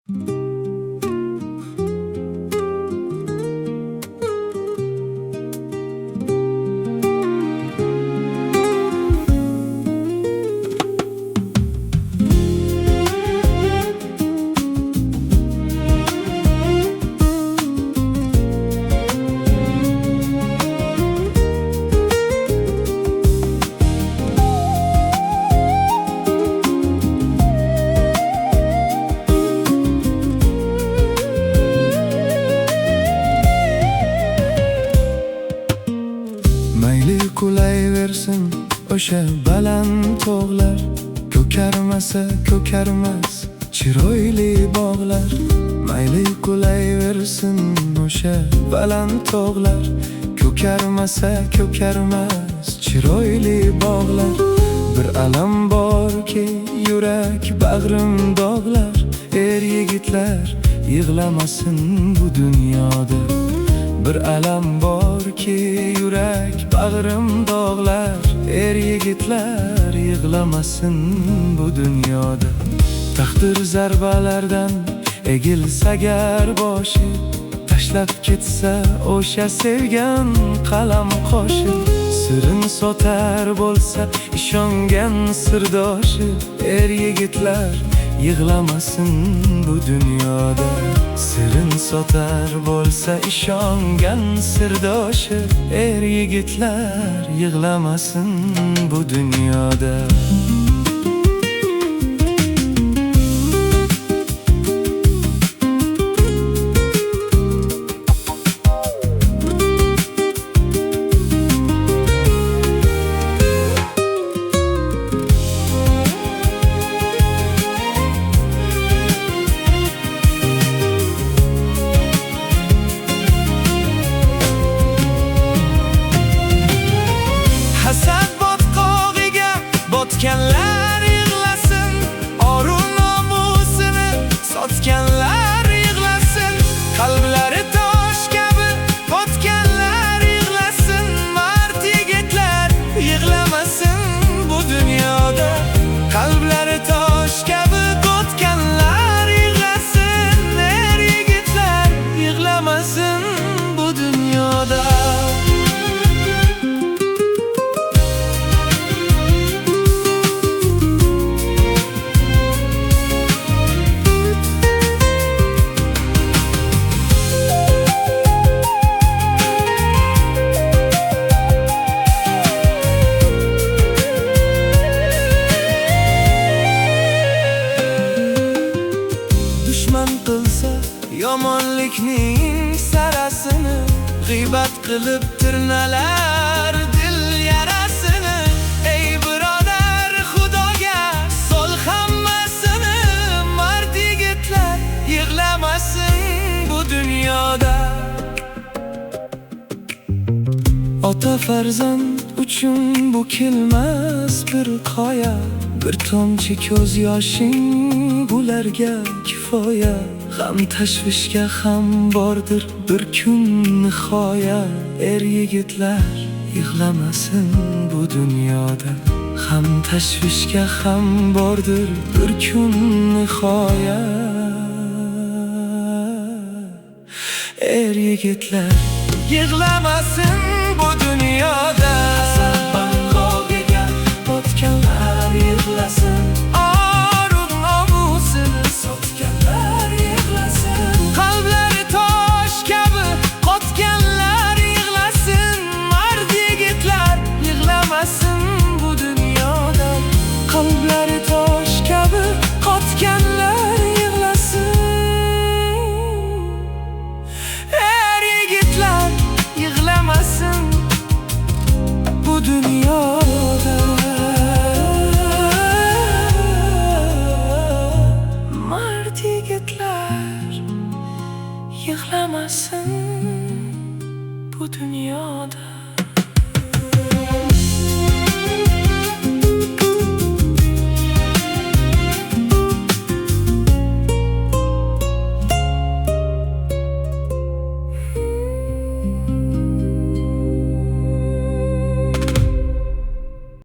Mayli kulayversin o'sha baland tog'lar, ko'karmasa ko'karmas chiroyli bog'lar. Mayli kulayversin o'sha baland tog'lar, ko'karmasa ko'karmas chiroyli bog'lar. Bir alam borki yurak bag'rim dog'lar, yigitlar yig'lamasin bu dunyoda. Bir alam borki yurak bag'rim dog'lar, yigitlar yig'lamasin bu dunyoda. Taqdir zarbalardan egilsa gar boshi, tashlab ketsa o'sha sevgan qalam qoshi. Sirin sotar bo'lsa ishongan sirdoshi, yigitlar yig'lamasin bu dunyoda. Sirin sotar bo'lsa ishongan sirdoshi, yigitlar yig'lamasin bu dunyoda. Hasad botqog'iga botganlar yig'lasin, orun nomusini sotganlar yig'lasin. Qalblari tosh kabi botganlar yig'lasin, mard yigitlar yig'lamasin bu dunyoda. Qalblari tosh kabi botganlar yig'lasin, yigitlar yig'lamasin bu dunyoda. Dushman qilsa yomonlikning sarasini, g'iybat qilib tirnalar dil yarasini. Ey birodar, Xudoga sol hammasini, mard yigitlar yig'lamasin bu dunyoda. Ota farzand uchun bu kelmas bir qoya, bir tomchi ko'z yoshing bularga kifoya. G'am tashvishga ham bordir bir kun nihoya, yigitlar yig'lamasin bu dunyoda. G'am tashvishga ham bordir bir kun nihoya, yigitlar yig'lamasin bu dunyoda. Hasad botqog'iga botganlar yig'lasin,